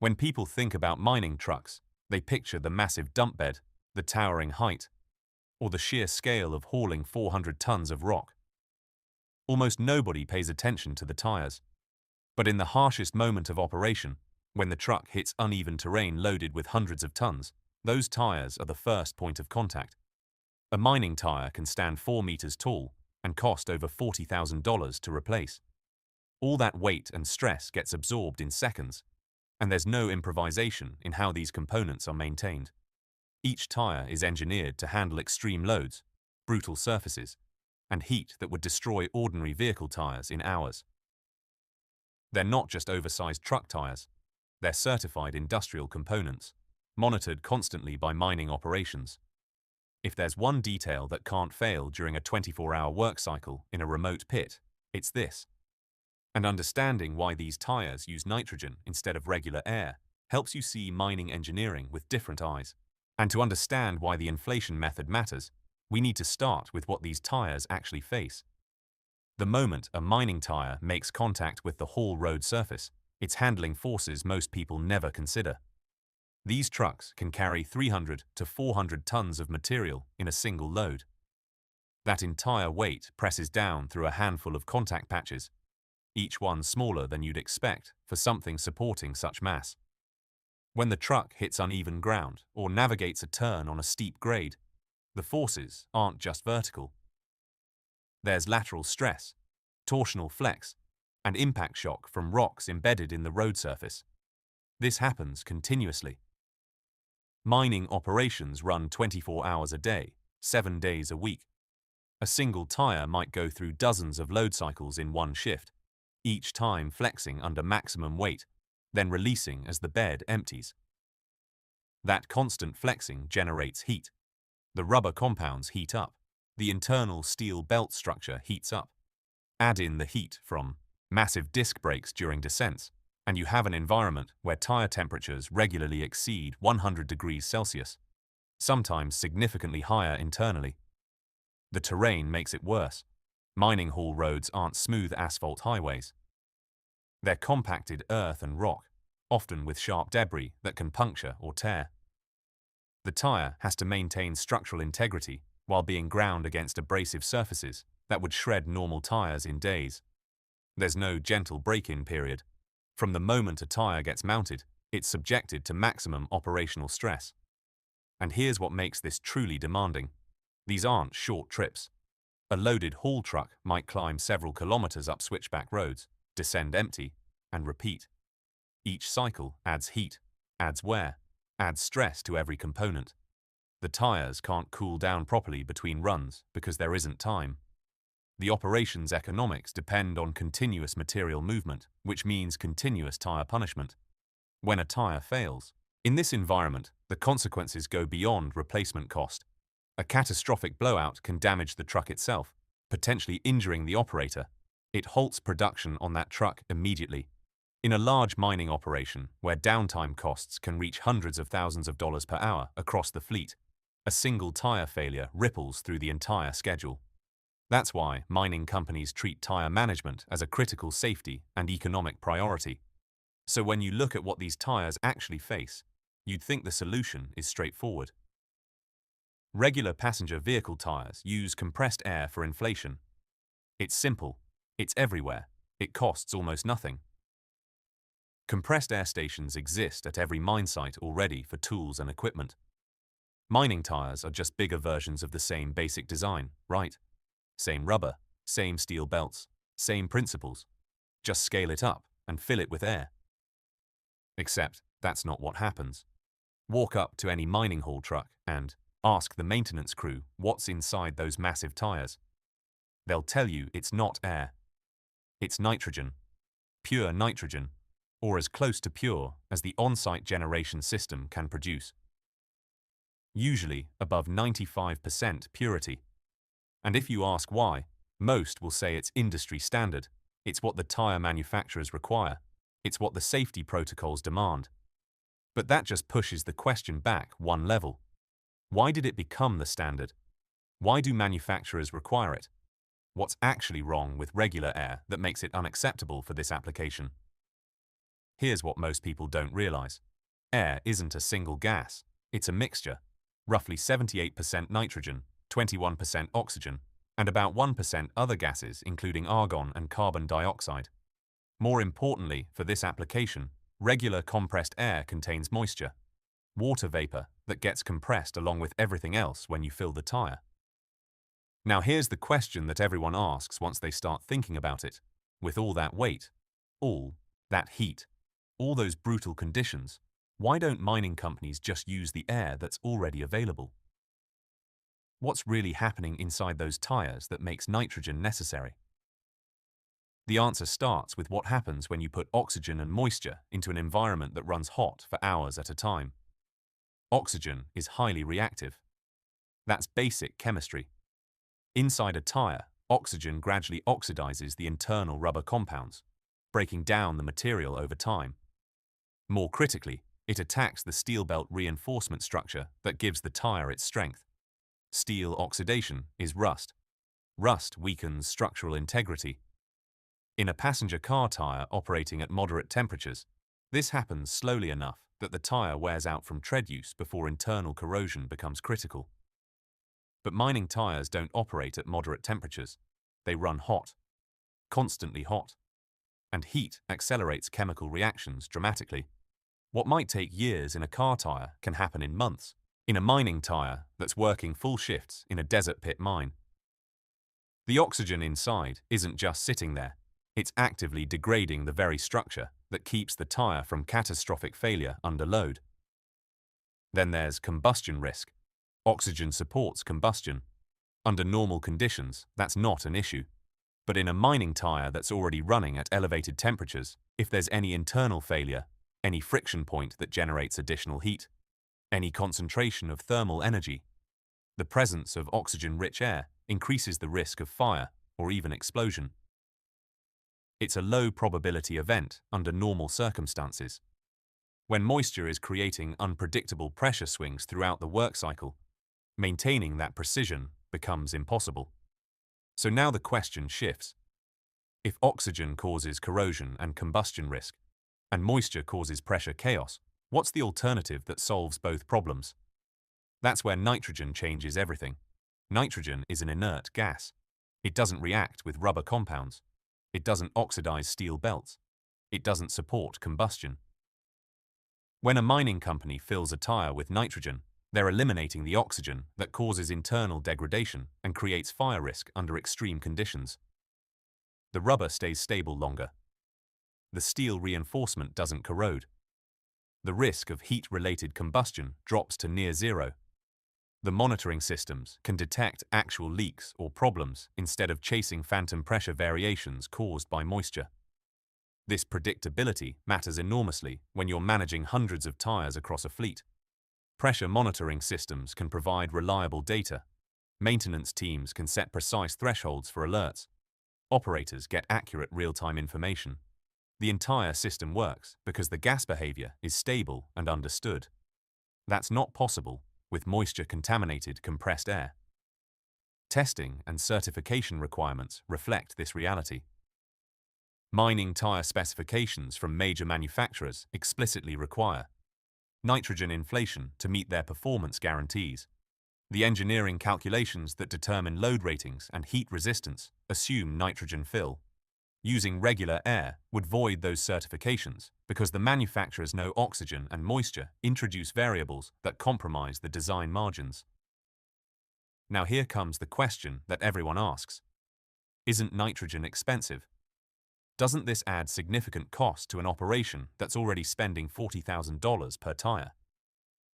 When people think about mining trucks, they picture the massive dump bed, the towering height, or the sheer scale of hauling 400 tons of rock. Almost nobody pays attention to the tires. But in the harshest moment of operation, when the truck hits uneven terrain loaded with hundreds of tons, those tires are the first point of contact. A mining tire can stand 4 meters tall and cost over $40,000 to replace. All that weight and stress gets absorbed in seconds, and there's no improvisation in how these components are maintained. Each tire is engineered to handle extreme loads, brutal surfaces, and heat that would destroy ordinary vehicle tires in hours. They're not just oversized truck tires. They're certified industrial components, monitored constantly by mining operations. If there's one detail that can't fail during a 24-hour work cycle in a remote pit, it's this. And understanding why these tires use nitrogen instead of regular air helps you see mining engineering with different eyes. And to understand why the inflation method matters, we need to start with what these tires actually face. The moment a mining tire makes contact with the haul road surface, it's handling forces most people never consider. These trucks can carry 300 to 400 tons of material in a single load. That entire weight presses down through a handful of contact patches, each one smaller than you'd expect for something supporting such mass. When the truck hits uneven ground or navigates a turn on a steep grade, the forces aren't just vertical. There's lateral stress, torsional flex, and impact shock from rocks embedded in the road surface. This happens continuously. Mining operations run 24 hours a day, 7 days a week. A single tire might go through dozens of load cycles in one shift, each time flexing under maximum weight, then releasing as the bed empties. That constant flexing generates heat. The rubber compounds heat up. The internal steel belt structure heats up. Add in the heat from massive disc brakes during descents, and you have an environment where tire temperatures regularly exceed 100 degrees Celsius, sometimes significantly higher internally. The terrain makes it worse. Mining haul roads aren't smooth asphalt highways. They're compacted earth and rock, often with sharp debris that can puncture or tear. The tire has to maintain structural integrity while being ground against abrasive surfaces that would shred normal tires in days. There's no gentle break-in period. From the moment a tire gets mounted, it's subjected to maximum operational stress. And here's what makes this truly demanding. These aren't short trips. A loaded haul truck might climb several kilometers up switchback roads, descend empty, and repeat. Each cycle adds heat, adds wear, adds stress to every component. The tires can't cool down properly between runs because there isn't time. The operation's economics depend on continuous material movement, which means continuous tire punishment. When a tire fails, in this environment, the consequences go beyond replacement cost. A catastrophic blowout can damage the truck itself, potentially injuring the operator. It halts production on that truck immediately. In a large mining operation, where downtime costs can reach hundreds of thousands of dollars per hour across the fleet, a single tire failure ripples through the entire schedule. That's why mining companies treat tire management as a critical safety and economic priority. So when you look at what these tires actually face, you'd think the solution is straightforward. Regular passenger vehicle tires use compressed air for inflation. It's simple, it's everywhere, it costs almost nothing. Compressed air stations exist at every mine site already for tools and equipment. Mining tires are just bigger versions of the same basic design, right? Same rubber, same steel belts, same principles. Just scale it up and fill it with air. Except that's not what happens. Walk up to any mining haul truck and ask the maintenance crew what's inside those massive tires. They'll tell you it's not air. It's nitrogen. Pure nitrogen, or as close to pure as the on-site generation system can produce. Usually above 95% purity. And if you ask why, most will say it's industry standard. It's what the tire manufacturers require. It's what the safety protocols demand. But that just pushes the question back one level. Why did it become the standard? Why do manufacturers require it? What's actually wrong with regular air that makes it unacceptable for this application? Here's what most people don't realize. Air isn't a single gas. It's a mixture. Roughly 78% nitrogen, 21% oxygen, and about 1% other gases including argon and carbon dioxide. More importantly, for this application, regular compressed air contains moisture, water vapor that gets compressed along with everything else when you fill the tire. Now here's the question that everyone asks once they start thinking about it. With all that weight, all that heat, all those brutal conditions, why don't mining companies just use the air that's already available? What's really happening inside those tires that makes nitrogen necessary? The answer starts with what happens when you put oxygen and moisture into an environment that runs hot for hours at a time. Oxygen is highly reactive. That's basic chemistry. Inside a tire, oxygen gradually oxidizes the internal rubber compounds, breaking down the material over time. More critically, it attacks the steel belt reinforcement structure that gives the tire its strength. Steel oxidation is rust. Rust weakens structural integrity. In a passenger car tire operating at moderate temperatures, this happens slowly enough that the tire wears out from tread use before internal corrosion becomes critical. But mining tires don't operate at moderate temperatures. They run hot, constantly hot. And heat accelerates chemical reactions dramatically. What might take years in a car tire can happen in months, in a mining tire that's working full shifts in a desert pit mine. The oxygen inside isn't just sitting there. It's actively degrading the very structure that keeps the tire from catastrophic failure under load. Then there's combustion risk. Oxygen supports combustion. Under normal conditions, that's not an issue. But in a mining tire that's already running at elevated temperatures, if there's any internal failure, any friction point that generates additional heat, any concentration of thermal energy, the presence of oxygen-rich air increases the risk of fire or even explosion. It's a low-probability event under normal circumstances. When moisture is creating unpredictable pressure swings throughout the work cycle, maintaining that precision becomes impossible. So now the question shifts. If oxygen causes corrosion and combustion risk, and moisture causes pressure chaos, what's the alternative that solves both problems? That's where nitrogen changes everything. Nitrogen is an inert gas. It doesn't react with rubber compounds. It doesn't oxidize steel belts. It doesn't support combustion. When a mining company fills a tire with nitrogen, they're eliminating the oxygen that causes internal degradation and creates fire risk under extreme conditions. The rubber stays stable longer. The steel reinforcement doesn't corrode. The risk of heat-related combustion drops to near zero. The monitoring systems can detect actual leaks or problems instead of chasing phantom pressure variations caused by moisture. This predictability matters enormously when you're managing hundreds of tires across a fleet. Pressure monitoring systems can provide reliable data. Maintenance teams can set precise thresholds for alerts. Operators get accurate real-time information. The entire system works because the gas behavior is stable and understood. That's not possible with moisture-contaminated compressed air. Testing and certification requirements reflect this reality. Mining tire specifications from major manufacturers explicitly require nitrogen inflation to meet their performance guarantees. The engineering calculations that determine load ratings and heat resistance assume nitrogen fill. Using regular air would void those certifications because the manufacturers know oxygen and moisture introduce variables that compromise the design margins. Now here comes the question that everyone asks. Isn't nitrogen expensive? Doesn't this add significant cost to an operation that's already spending $40,000 per tire?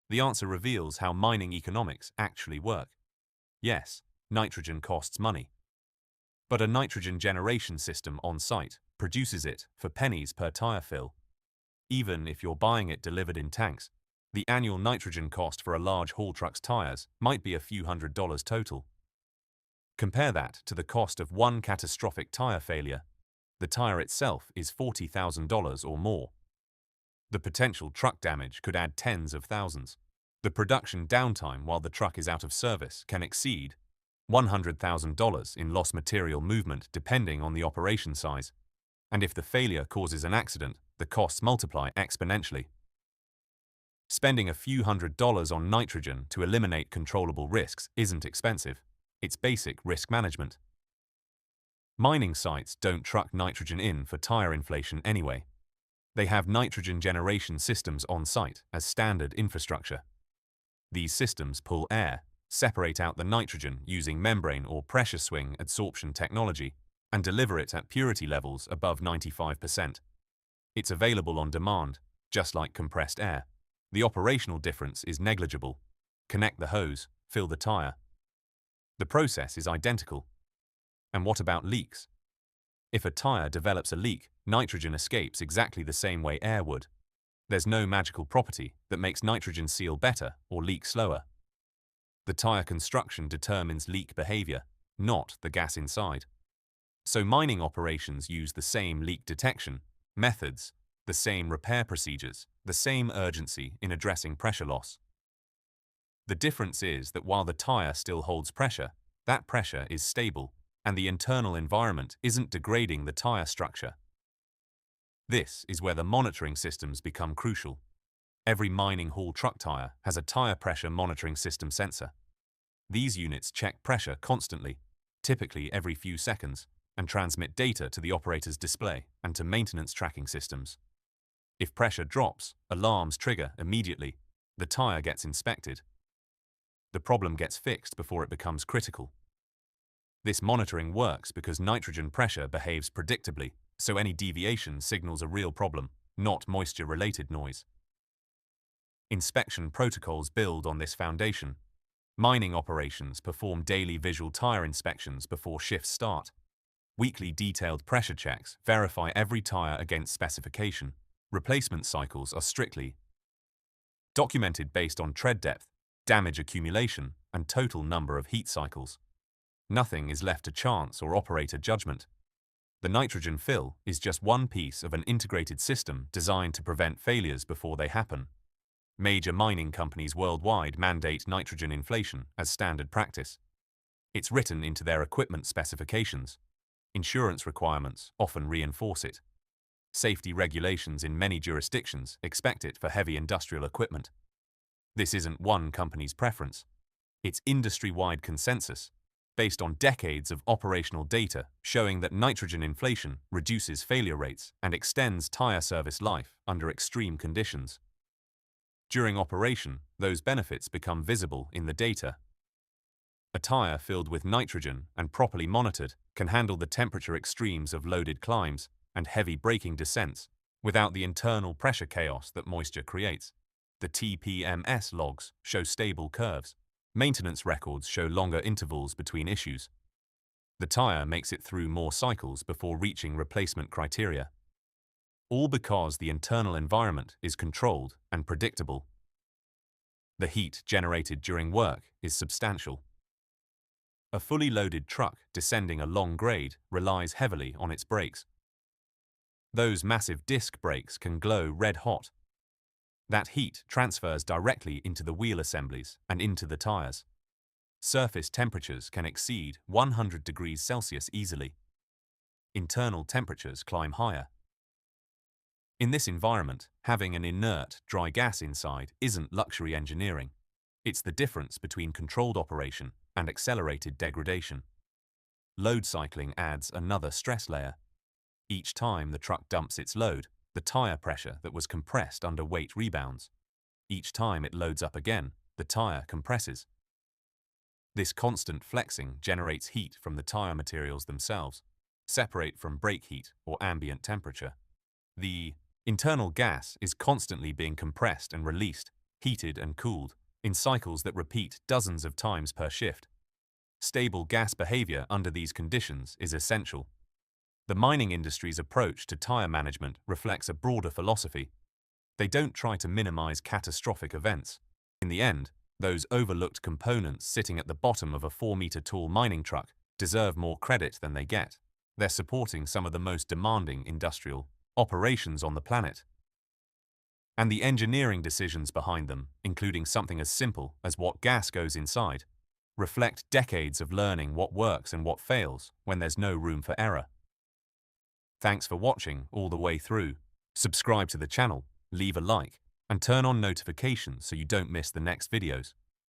The answer reveals how mining economics actually work. Yes, nitrogen costs money. But a nitrogen generation system on site produces it for pennies per tire fill. Even if you're buying it delivered in tanks, the annual nitrogen cost for a large haul truck's tires might be a few $100s total. Compare that to the cost of one catastrophic tire failure. The tire itself is $40,000 or more. The potential truck damage could add tens of thousands. The production downtime while the truck is out of service can exceed $100,000 in lost material movement depending on the operation size. And if the failure causes an accident, the costs multiply exponentially. Spending a few $100s on nitrogen to eliminate controllable risks isn't expensive. It's basic risk management. Mining sites don't truck nitrogen in for tire inflation anyway. They have nitrogen generation systems on site as standard infrastructure. These systems pull air, separate out the nitrogen using membrane or pressure swing adsorption technology, and deliver it at purity levels above 95%. It's available on demand, just like compressed air. The operational difference is negligible. Connect the hose, fill the tire. The process is identical. And what about leaks? If a tire develops a leak, nitrogen escapes exactly the same way air would. There's no magical property that makes nitrogen seal better or leak slower. The tire construction determines leak behavior, not the gas inside. So mining operations use the same leak detection methods, the same repair procedures, the same urgency in addressing pressure loss. The difference is that while the tire still holds pressure, that pressure is stable, and the internal environment isn't degrading the tire structure. This is where the monitoring systems become crucial. Every mining haul truck tire has a tire pressure monitoring system sensor. These units check pressure constantly, typically every few seconds, and transmit data to the operator's display and to maintenance tracking systems. If pressure drops, alarms trigger immediately. The tire gets inspected. The problem gets fixed before it becomes critical. This monitoring works because nitrogen pressure behaves predictably, so any deviation signals a real problem, not moisture-related noise. Inspection protocols build on this foundation. Mining operations perform daily visual tire inspections before shifts start. Weekly detailed pressure checks verify every tire against specification. Replacement cycles are strictly documented based on tread depth, damage accumulation, and total number of heat cycles. Nothing is left to chance or operator judgment. The nitrogen fill is just one piece of an integrated system designed to prevent failures before they happen. Major mining companies worldwide mandate nitrogen inflation as standard practice. It's written into their equipment specifications. Insurance requirements often reinforce it. Safety regulations in many jurisdictions expect it for heavy industrial equipment. This isn't one company's preference. It's industry-wide consensus, based on decades of operational data showing that nitrogen inflation reduces failure rates and extends tire service life under extreme conditions. During operation, those benefits become visible in the data. A tire filled with nitrogen and properly monitored can handle the temperature extremes of loaded climbs and heavy braking descents without the internal pressure chaos that moisture creates. The TPMS logs show stable curves. Maintenance records show longer intervals between issues. The tire makes it through more cycles before reaching replacement criteria. All because the internal environment is controlled and predictable. The heat generated during work is substantial. A fully loaded truck descending a long grade relies heavily on its brakes. Those massive disc brakes can glow red hot. That heat transfers directly into the wheel assemblies and into the tires. Surface temperatures can exceed 100 degrees Celsius easily. Internal temperatures climb higher. In this environment, having an inert, dry gas inside isn't luxury engineering. It's the difference between controlled operation and accelerated degradation. Load cycling adds another stress layer. Each time the truck dumps its load, the tire pressure that was compressed under weight rebounds. Each time it loads up again, the tire compresses. This constant flexing generates heat from the tire materials themselves, separate from brake heat or ambient temperature. The internal gas is constantly being compressed and released, heated and cooled, in cycles that repeat dozens of times per shift. Stable gas behavior under these conditions is essential. The mining industry's approach to tire management reflects a broader philosophy. They don't try to minimize catastrophic events. In the end, those overlooked components sitting at the bottom of a 4-meter-tall mining truck deserve more credit than they get. They're supporting some of the most demanding industrial operations on the planet. And the engineering decisions behind them, including something as simple as what gas goes inside, reflect decades of learning what works and what fails when there's no room for error. Thanks for watching all the way through. Subscribe to the channel, leave a like, and turn on notifications so you don't miss the next videos.